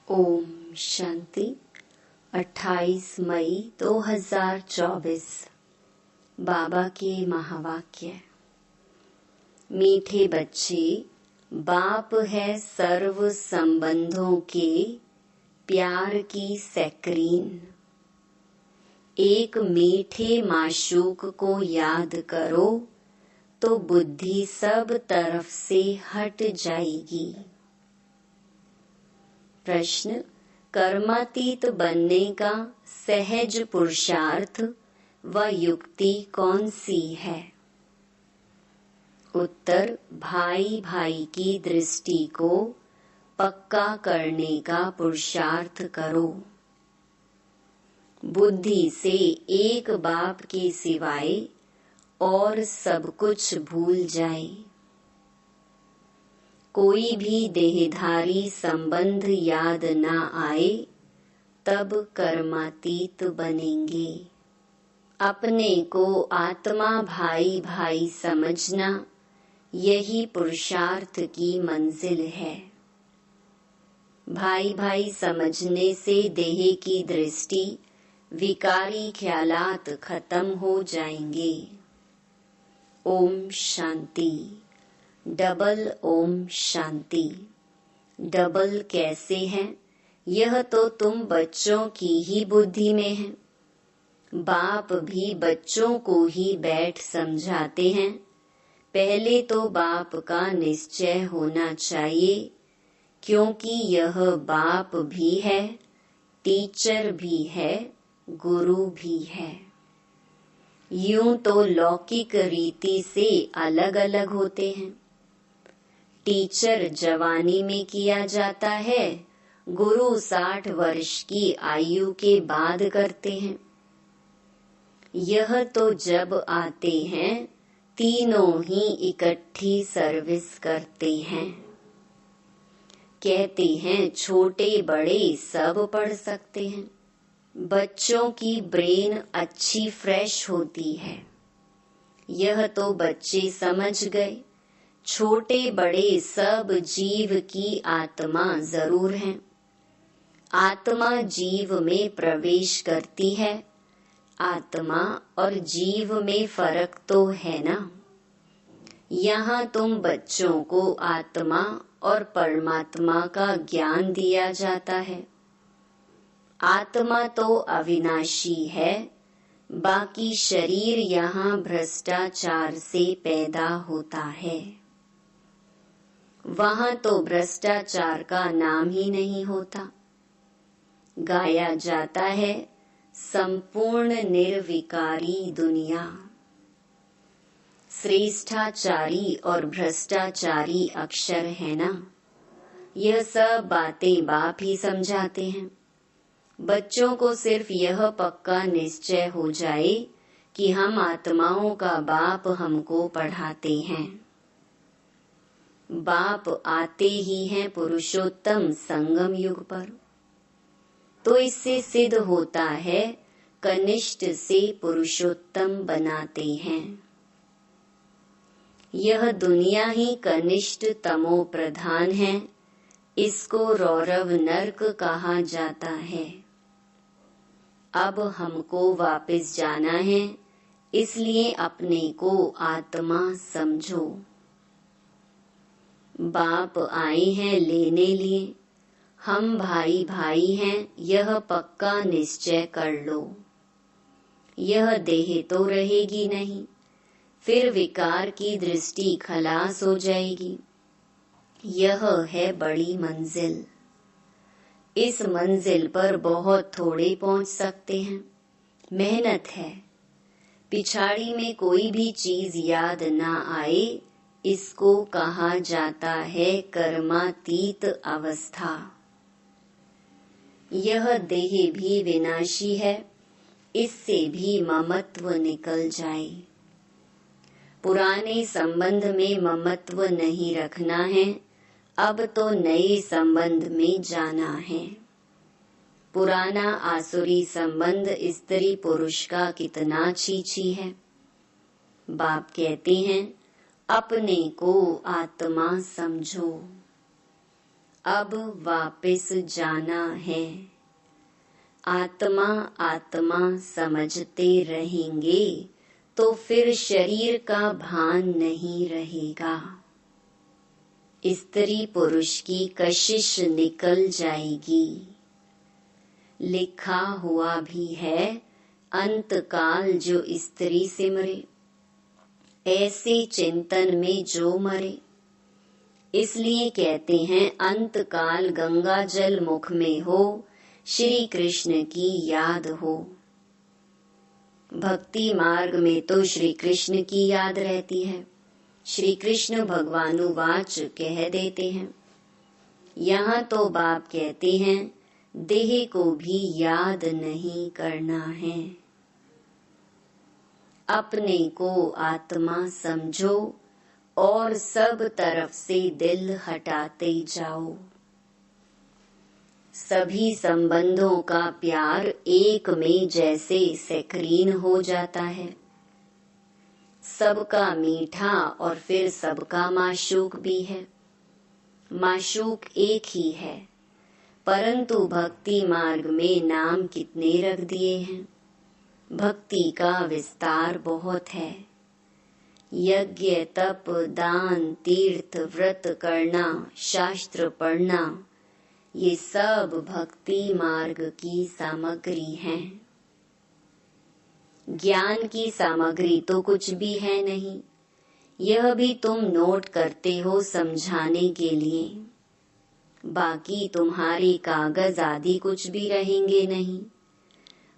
ओम शांति। 28 मई 2024 बाबा के महावाक्य। मीठे बच्चे, बाप है सर्व संबंधों के प्यार की सैकरीन। एक मीठे माशूक को याद करो तो बुद्धि सब तरफ से हट जाएगी। प्रश्न: कर्मातीत बनने का सहज पुरुषार्थ व युक्ति कौन सी है? उत्तर: भाई भाई की दृष्टि को पक्का करने का पुरुषार्थ करो। बुद्धि से एक बाप के सिवाय और सब कुछ भूल जाए। कोई भी देहधारी संबंध याद ना आए तब कर्मातीत बनेंगे। अपने को आत्मा भाई भाई समझना यही पुरुषार्थ की मंजिल है। भाई भाई समझने से देह की दृष्टि विकारी ख्यालात खत्म हो जाएंगे। ओम शांति। डबल ओम शांति। डबल कैसे है? यह तो तुम बच्चों की ही बुद्धि में है। बाप भी बच्चों को ही बैठ समझाते हैं। पहले तो बाप का निश्चय होना चाहिए, क्योंकि यह बाप भी है, टीचर भी है, गुरु भी है। यूं तो लौकिक रीति से अलग अलग होते हैं। टीचर जवानी में किया जाता है, गुरु 60 वर्ष की आयु के बाद करते हैं। यह तो जब आते हैं तीनों ही इकट्ठी सर्विस करते हैं। कहते हैं छोटे बड़े सब पढ़ सकते हैं। बच्चों की ब्रेन अच्छी फ्रेश होती है। यह तो बच्चे समझ गए। छोटे बड़े सब जीव की आत्मा जरूर है। आत्मा जीव में प्रवेश करती है। आत्मा और जीव में फर्क तो है ना। यहाँ तुम बच्चों को आत्मा और परमात्मा का ज्ञान दिया जाता है। आत्मा तो अविनाशी है, बाकी शरीर यहाँ भ्रष्टाचार से पैदा होता है। वहाँ तो भ्रष्टाचार का नाम ही नहीं होता। गाया जाता है संपूर्ण निर्विकारी दुनिया। श्रेष्ठाचारी और भ्रष्टाचारी अक्षर है ना। यह सब बातें बाप ही समझाते हैं। बच्चों को सिर्फ यह पक्का निश्चय हो जाए कि हम आत्माओं का बाप हमको पढ़ाते हैं। बाप आते ही हैं पुरुषोत्तम संगम युग पर। तो इससे सिद्ध होता है कनिष्ठ से पुरुषोत्तम बनाते हैं। यह दुनिया ही कनिष्ठ तमो प्रधान है। इसको रौरव नर्क कहा जाता है। अब हमको वापस जाना है, इसलिए अपने को आत्मा समझो। बाप आए हैं लेने लिए। हम भाई भाई हैं, यह पक्का निश्चय कर लो। यह देह तो रहेगी नहीं, फिर विकार की दृष्टि खलास हो जाएगी। यह है बड़ी मंजिल। इस मंजिल पर बहुत थोड़े पहुंच सकते हैं। मेहनत है। पिछाड़ी में कोई भी चीज याद ना आए, इसको कहा जाता है कर्मातीत अवस्था। यह देह भी विनाशी है, इससे भी ममत्व निकल जाए। पुराने संबंध में ममत्व नहीं रखना है। अब तो नए संबंध में जाना है। पुराना आसुरी संबंध स्त्री पुरुष का कितना छीछी है। बाप कहते हैं अपने को आत्मा समझो। अब वापस जाना है। आत्मा आत्मा समझते रहेंगे तो फिर शरीर का भान नहीं रहेगा। स्त्री पुरुष की कशिश निकल जाएगी। लिखा हुआ भी है, अंतकाल जो स्त्री से मरे, ऐसे चिंतन में जो मरे। इसलिए कहते हैं अंतकाल गंगा जल मुख में हो, श्री कृष्ण की याद हो। भक्ति मार्ग में तो श्री कृष्ण की याद रहती है। श्री कृष्ण भगवानुवाच कह देते हैं। यहाँ तो बाप कहते हैं देह को भी याद नहीं करना है। अपने को आत्मा समझो और सब तरफ से दिल हटाते जाओ। सभी संबंधों का प्यार एक में जैसे सैकरीन हो जाता है। सबका मीठा और फिर सबका माशूक भी है। माशूक एक ही है, परंतु भक्ति मार्ग में नाम कितने रख दिए हैं। भक्ति का विस्तार बहुत है। यज्ञ तप दान तीर्थ व्रत करना, शास्त्र पढ़ना, ये सब भक्ति मार्ग की सामग्री है। ज्ञान की सामग्री तो कुछ भी है नहीं। यह भी तुम नोट करते हो समझाने के लिए। बाकी तुम्हारे कागज आदि कुछ भी रहेंगे नहीं।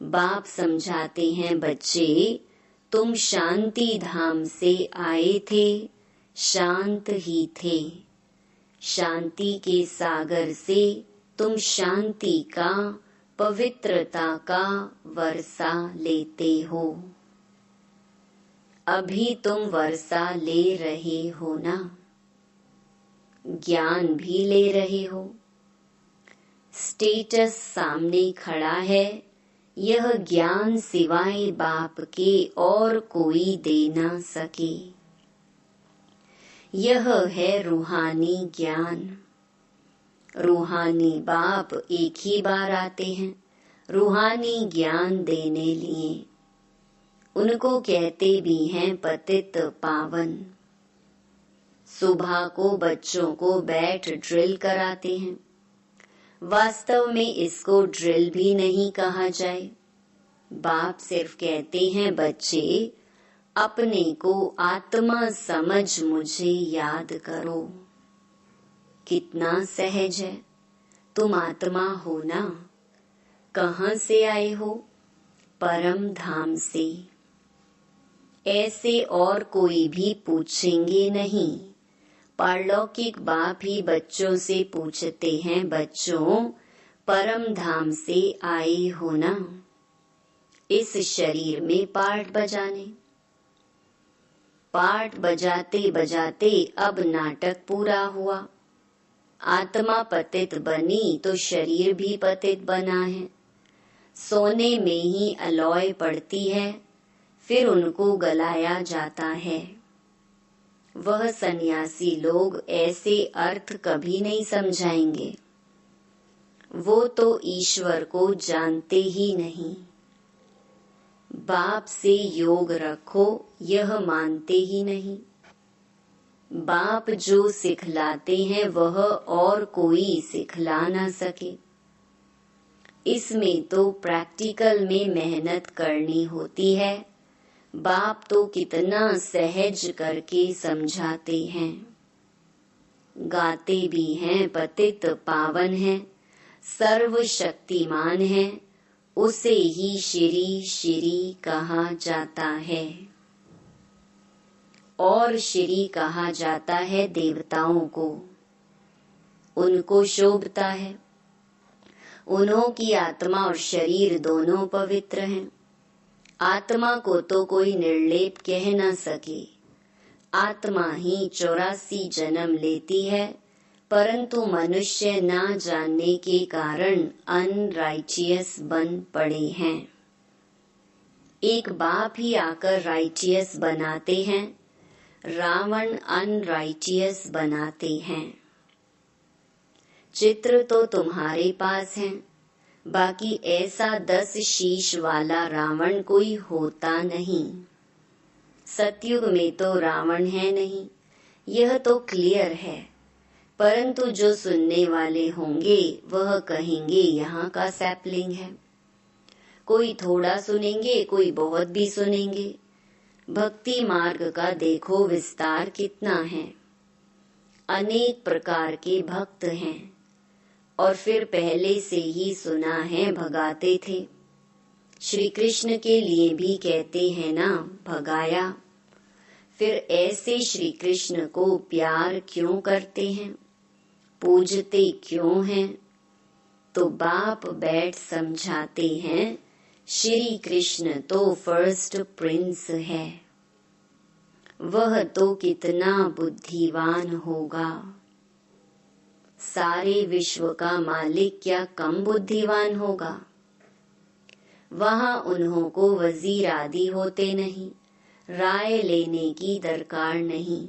बाप समझाते हैं बच्चे, तुम शांति धाम से आए थे, शांत ही थे। शांति के सागर से तुम शांति का, पवित्रता का वर्षा लेते हो। अभी तुम वर्षा ले रहे हो ना, ज्ञान भी ले रहे हो। स्टेटस सामने खड़ा है, यह ज्ञान सिवाय बाप के और कोई दे ना सके। यह है रूहानी ज्ञान। रूहानी बाप एक ही बार आते हैं रूहानी ज्ञान देने लिए। उनको कहते भी हैं पतित पावन। सुबह को बच्चों को बैठ ड्रिल कराते हैं। वास्तव में इसको ड्रिल भी नहीं कहा जाए। बाप सिर्फ कहते हैं बच्चे, अपने को आत्मा समझ मुझे याद करो। कितना सहज है। तुम आत्मा हो ना। कहाँ से आए हो? परम धाम से। ऐसे और कोई भी पूछेंगे नहीं। पारलौकिक बाप ही बच्चों से पूछते हैं, बच्चों परम धाम से आए हो ना? इस शरीर में पाठ बजाने। पाठ बजाते बजाते अब नाटक पूरा हुआ। आत्मा पतित बनी तो शरीर भी पतित बना है। सोने में ही अलॉय पड़ती है, फिर उनको गलाया जाता है। वह सन्यासी लोग ऐसे अर्थ कभी नहीं समझाएंगे। वो तो ईश्वर को जानते ही नहीं। बाप से योग रखो यह मानते ही नहीं। बाप जो सिखलाते हैं वह और कोई सिखला ना सके। इसमें तो प्रैक्टिकल में मेहनत करनी होती है। बाप तो कितना सहज करके समझाते हैं। गाते भी हैं पतित पावन है, सर्वशक्तिमान है, उसे ही श्री श्री कहा जाता है। और श्री कहा जाता है देवताओं को। उनको शोभता है। उन्हों की आत्मा और शरीर दोनों पवित्र हैं। आत्मा को तो कोई निर्लेप कह न सके। आत्मा ही 84 जन्म लेती है, परंतु मनुष्य ना जानने के कारण अनराइचियस बन पड़े हैं। एक बाप ही आकर राइचियस बनाते हैं, रावण अनराइचियस बनाते हैं। चित्र तो तुम्हारे पास है, बाकी ऐसा 10 शीश वाला रावण कोई होता नहीं। सतयुग में तो रावण है नहीं, यह तो क्लियर है, परंतु जो सुनने वाले होंगे वह कहेंगे यहाँ का सैपलिंग है। कोई थोड़ा सुनेंगे, कोई बहुत भी सुनेंगे। भक्ति मार्ग का देखो विस्तार कितना है। अनेक प्रकार के भक्त हैं, और फिर पहले से ही सुना है भगाते थे। श्री कृष्ण के लिए भी कहते हैं ना, भगाया। फिर ऐसे श्री कृष्ण को प्यार क्यों करते हैं, पूजते क्यों हैं? तो बाप बैठ समझाते हैं, श्री कृष्ण तो फर्स्ट प्रिंस है। वह तो कितना बुद्धिमान होगा। सारे विश्व का मालिक क्या कम बुद्धिमान होगा? वहां उन्हों को वजीर आदि होते नहीं, राय लेने की दरकार नहीं।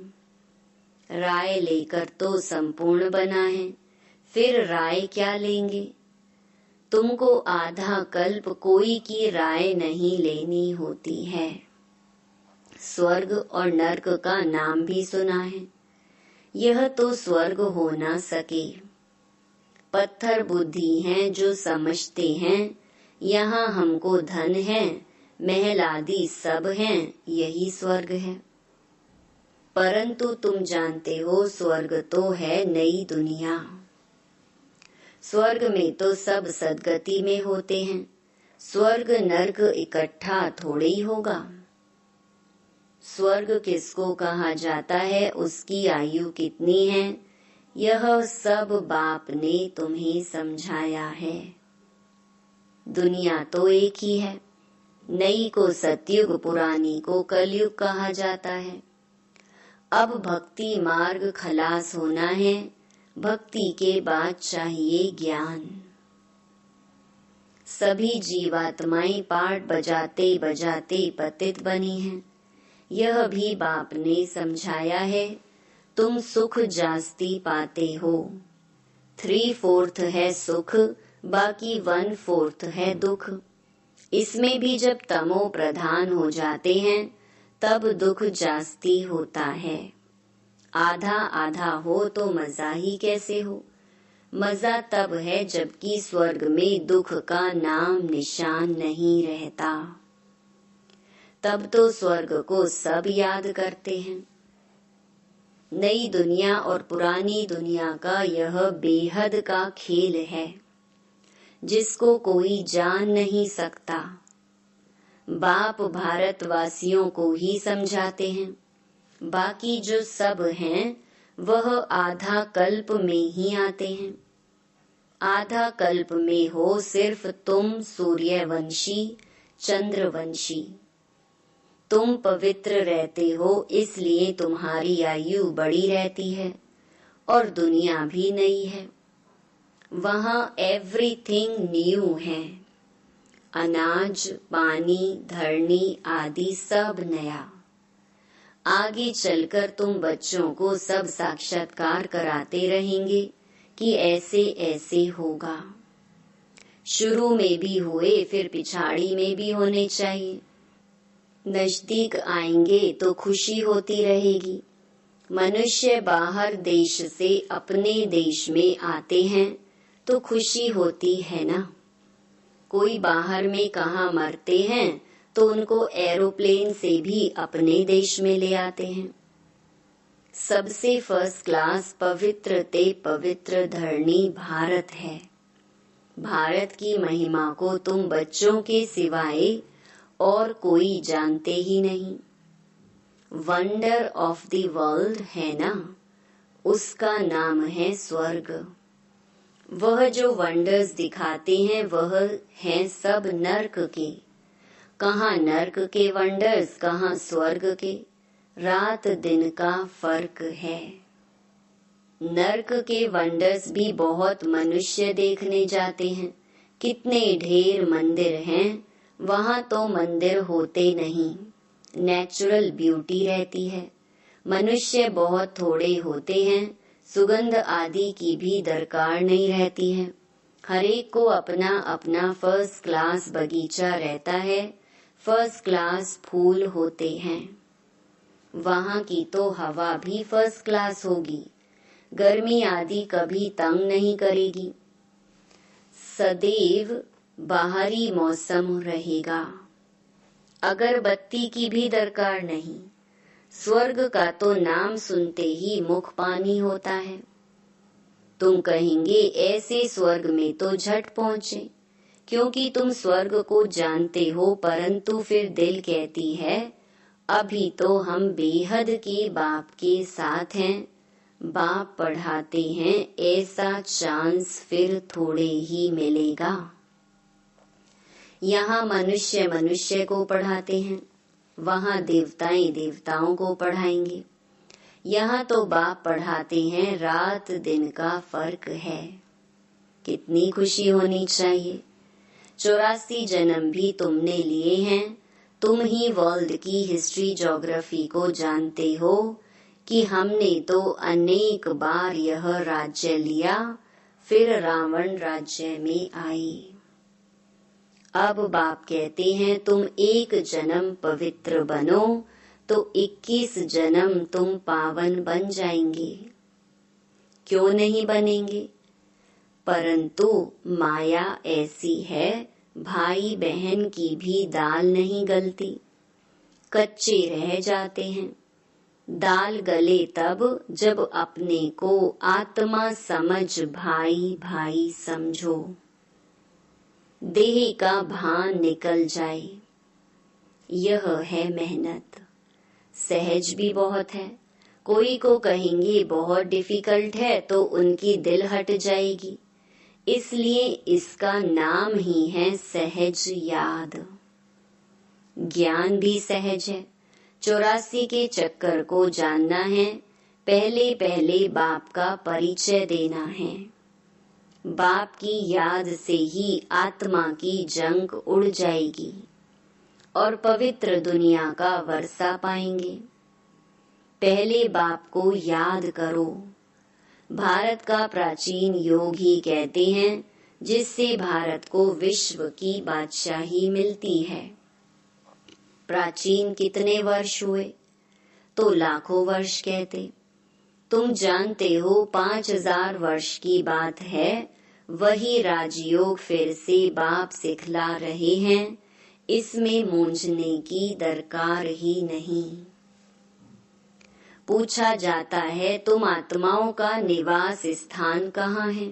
राय लेकर तो संपूर्ण बना है, फिर राय क्या लेंगे? तुमको आधा कल्प कोई की राय नहीं लेनी होती है। स्वर्ग और नर्क का नाम भी सुना है, यह तो स्वर्ग हो ना सके। पत्थर बुद्धि हैं जो समझते हैं यहाँ हमको धन है, महल आदि सब हैं, यही स्वर्ग है। परंतु तुम जानते हो स्वर्ग तो है नई दुनिया। स्वर्ग में तो सब सदगति में होते हैं, स्वर्ग नर्क इकट्ठा थोड़े ही होगा। स्वर्ग किसको कहा जाता है, उसकी आयु कितनी है, यह सब बाप ने तुम्हें समझाया है। दुनिया तो एक ही है, नई को सतयुग, पुरानी को कलयुग कहा जाता है। अब भक्ति मार्ग खलास होना है, भक्ति के बाद चाहिए ज्ञान। सभी जीवात्माएं पाठ बजाते बजाते पतित बनी हैं, यह भी बाप ने समझाया है। तुम सुख जास्ती पाते हो, 3/4 है सुख, बाकी 1/4 है दुख। इसमें भी जब तमो प्रधान हो जाते हैं तब दुख जास्ती होता है। आधा आधा हो तो मजा ही कैसे हो? मजा तब है जबकि स्वर्ग में दुख का नाम निशान नहीं रहता। तब तो स्वर्ग को सब याद करते हैं। नई दुनिया और पुरानी दुनिया का यह बेहद का खेल है, जिसको कोई जान नहीं सकता। बाप भारतवासियों को ही समझाते हैं, बाकी जो सब हैं वह आधा कल्प में ही आते हैं। आधा कल्प में हो सिर्फ तुम सूर्यवंशी, चंद्रवंशी। तुम पवित्र रहते हो इसलिए तुम्हारी आयु बड़ी रहती है और दुनिया भी नई है। वहां एवरीथिंग न्यू है, अनाज, पानी, धरनी आदि सब नया। आगे चलकर तुम बच्चों को सब साक्षात्कार कराते रहेंगे कि ऐसे ऐसे होगा। शुरू में भी हुए, फिर पिछाड़ी में भी होने चाहिए। नजदीक आएंगे तो खुशी होती रहेगी। मनुष्य बाहर देश से अपने देश में आते हैं तो खुशी होती है ना। कोई बाहर में कहाँ मरते हैं तो उनको एरोप्लेन से भी अपने देश में ले आते हैं। सबसे फर्स्ट क्लास पवित्र ते पवित्र धरणी भारत है। भारत की महिमा को तुम बच्चों के सिवाय और कोई जानते ही नहीं। वंडर ऑफ द वर्ल्ड है ना, उसका नाम है स्वर्ग। वह जो वंडर्स दिखाते हैं वह हैं सब नर्क के। कहाँ नर्क के वंडर्स, कहाँ स्वर्ग के। रात दिन का फर्क है। नर्क के वंडर्स भी बहुत मनुष्य देखने जाते हैं। कितने ढेर मंदिर हैं, वहाँ तो मंदिर होते नहीं, नेचुरल ब्यूटी रहती है। मनुष्य बहुत थोड़े होते हैं, सुगंध आदि की भी दरकार नहीं रहती है। हर एक को अपना अपना फर्स्ट क्लास बगीचा रहता है, फर्स्ट क्लास फूल होते हैं। वहाँ की तो हवा भी फर्स्ट क्लास होगी, गर्मी आदि कभी तंग नहीं करेगी। सदैव बाहरी मौसम रहेगा। अगरबत्ती की भी दरकार नहीं। स्वर्ग का तो नाम सुनते ही मुख पानी होता है। तुम कहेंगे ऐसे स्वर्ग में तो झट पहुँचे, क्योंकि तुम स्वर्ग को जानते हो, परंतु फिर दिल कहती है अभी तो हम बेहद के बाप के साथ हैं। बाप पढ़ाते हैं, ऐसा चांस फिर थोड़े ही मिलेगा। यहाँ मनुष्य मनुष्य को पढ़ाते हैं, वहाँ देवताएं देवताओं को पढ़ाएंगे। यहाँ तो बाप पढ़ाते हैं, रात दिन का फर्क है। कितनी खुशी होनी चाहिए। 84 जन्म भी तुमने लिए हैं। तुम ही वर्ल्ड की हिस्ट्री ज्योग्राफी को जानते हो कि हमने तो अनेक बार यह राज्य लिया, फिर रावण राज्य में आई। अब बाप कहते हैं तुम एक जन्म पवित्र बनो तो 21 जन्म तुम पावन बन जाएंगे। क्यों नहीं बनेंगे? परंतु माया ऐसी है, भाई बहन की भी दाल नहीं गलती, कच्चे रह जाते हैं। दाल गले तब जब अपने को आत्मा समझ भाई भाई समझो, देह का भान निकल जाए। यह है मेहनत। सहज भी बहुत है। कोई को कहेंगे बहुत डिफिकल्ट है तो उनकी दिल हट जाएगी, इसलिए इसका नाम ही है सहज याद। ज्ञान भी सहज है। 84 के चक्कर को जानना है, पहले पहले बाप का परिचय देना है। बाप की याद से ही आत्मा की जंग उड़ जाएगी और पवित्र दुनिया का वर्षा पाएंगे। पहले बाप को याद करो। भारत का प्राचीन योग ही कहते हैं, जिससे भारत को विश्व की बादशाही मिलती है। प्राचीन कितने वर्ष हुए? तो लाखों वर्ष कहते। तुम जानते हो 5000 वर्ष की बात है। वही राजयोग फिर से बाप सिखला रहे हैं, इसमें मूंझने की दरकार ही नहीं। पूछा जाता है तुम आत्माओं का निवास स्थान कहाँ है?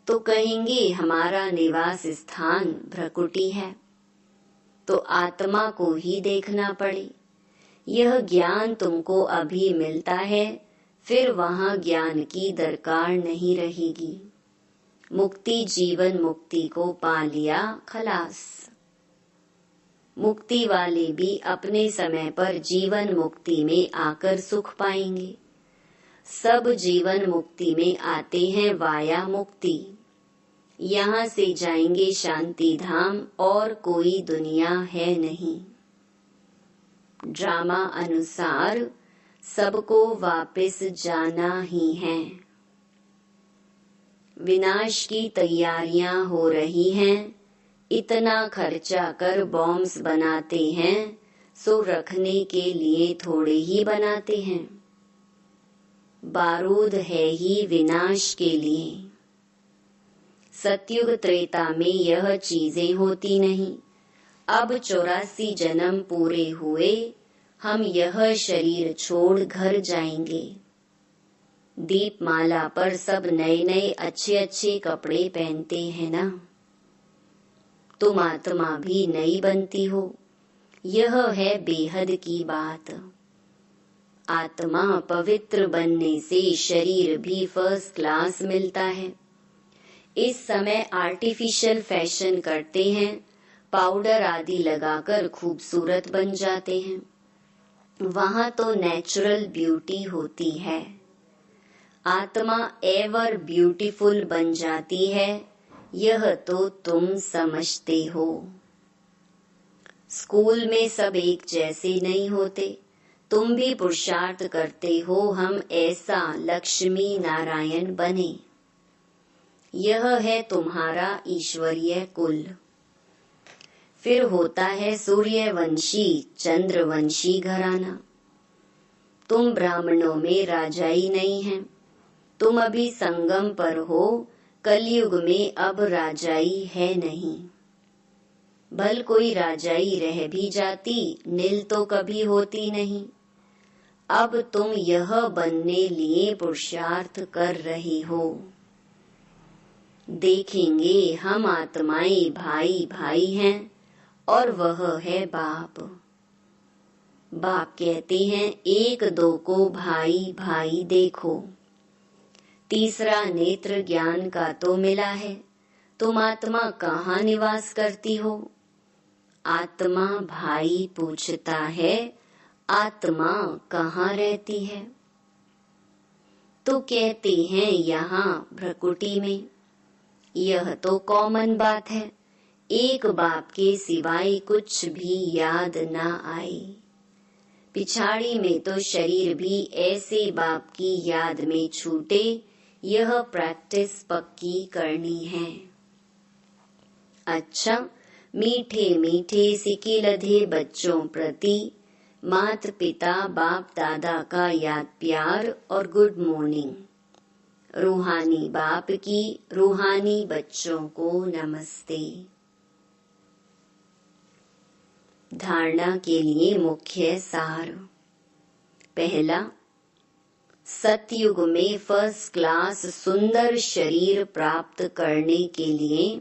तो कहेंगे हमारा निवास स्थान भ्रकुटी है। तो आत्मा को ही देखना पड़े। यह ज्ञान तुमको अभी मिलता है, फिर वहाँ ज्ञान की दरकार नहीं रहेगी। मुक्ति जीवन मुक्ति को पा लिया, खलास। मुक्ति वाले भी अपने समय पर जीवन मुक्ति में आकर सुख पाएंगे। सब जीवन मुक्ति में आते हैं वाया मुक्ति। यहाँ से जाएंगे शांति धाम और कोई दुनिया है नहीं। ड्रामा अनुसार सबको वापस जाना ही है। विनाश की तैयारियां हो रही हैं। इतना खर्चा कर बॉम्ब्स बनाते हैं, सो रखने के लिए थोड़े ही बनाते हैं। बारूद है ही विनाश के लिए। सतयुग त्रेता में यह चीजें होती नहीं। अब 84 जन्म पूरे हुए, हम यह शरीर छोड़ घर जाएंगे। दीपमाला पर सब नए नए अच्छे अच्छे कपड़े पहनते हैं ना। तुम आत्मा भी नई बनती हो। यह है बेहद की बात। आत्मा पवित्र बनने से शरीर भी फर्स्ट क्लास मिलता है। इस समय आर्टिफिशियल फैशन करते हैं, पाउडर आदि लगाकर खूबसूरत बन जाते हैं। वहाँ तो नेचुरल ब्यूटी होती है। आत्मा एवर ब्यूटीफुल बन जाती है, यह तो तुम समझते हो। स्कूल में सब एक जैसे नहीं होते, तुम भी पुरुषार्थ करते हो हम ऐसा लक्ष्मी नारायण बने। यह है तुम्हारा ईश्वरीय कुल। फिर होता है सूर्यवंशी चंद्रवंशी घराना। तुम ब्राह्मणों में राजाई नहीं है, तुम अभी संगम पर हो, कलयुग में अब राजाई है नहीं। भल कोई राजाई रह भी जाती, नील तो कभी होती नहीं। अब तुम यह बनने लिए पुरुषार्थ कर रहे हो। देखेंगे हम आत्माएं भाई भाई हैं और वह है बाप। बाप कहते हैं एक दो को भाई भाई देखो। तीसरा नेत्र ज्ञान का तो मिला है। तुम आत्मा कहाँ निवास करती हो? आत्मा भाई पूछता है आत्मा कहाँ रहती है? तो कहते हैं यहाँ भ्रकुटी में। यह तो कॉमन बात है, एक बाप के सिवाय कुछ भी याद ना आए। पिछाड़ी में तो शरीर भी ऐसे बाप की याद में छूटे, यह प्रैक्टिस पक्की करनी है। अच्छा, मीठे मीठे सिके लधे बच्चों प्रति माता पिता बाप दादा का याद प्यार और गुड मॉर्निंग। रूहानी बाप की रूहानी बच्चों को नमस्ते। धारणा के लिए मुख्य सार। पहला, सतयुग में फर्स्ट क्लास सुंदर शरीर प्राप्त करने के लिए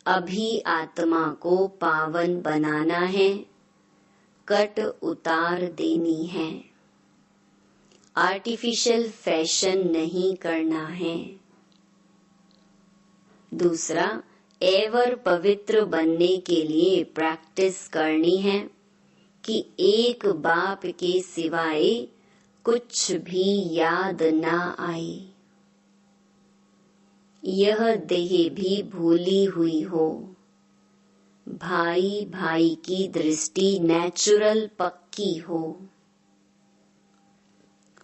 अभी आत्मा को पावन बनाना है, कट उतार देनी है। आर्टिफिशियल फैशन नहीं करना है। दूसरा, एवर पवित्र बनने के लिए प्रैक्टिस करनी है कि एक बाप के सिवाय कुछ भी याद ना आए। यह देह भी भूली हुई हो। भाई भाई की दृष्टि नेचुरल पक्की हो।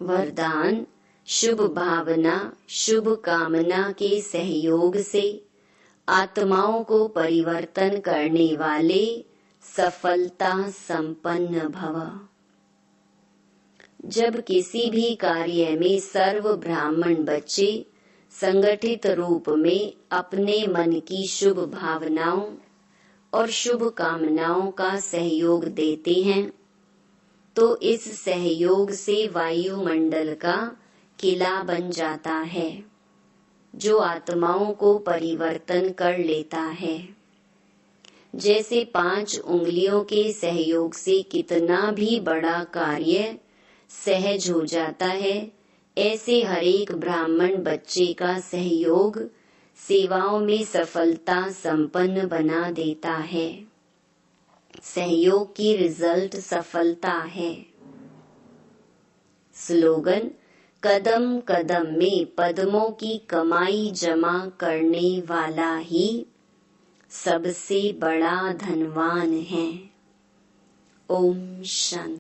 वरदान, शुभ भावना शुभ कामना के सहयोग से आत्माओं को परिवर्तन करने वाले सफलता संपन्न भव। जब किसी भी कार्य में सर्व ब्राह्मण बच्चे संगठित रूप में अपने मन की शुभ भावनाओं और शुभ कामनाओं का सहयोग देते हैं, तो इस सहयोग से वायुमंडल का किला बन जाता है, जो आत्माओं को परिवर्तन कर लेता है। जैसे 5 उंगलियों के सहयोग से कितना भी बड़ा कार्य सहज हो जाता है, ऐसे हर एक ब्राह्मण बच्चे का सहयोग सेवाओं में सफलता संपन्न बना देता है। सहयोग की रिजल्ट सफलता है। स्लोगन, कदम कदम में पद्मों की कमाई जमा करने वाला ही सबसे बड़ा धनवान है। ओम शांति।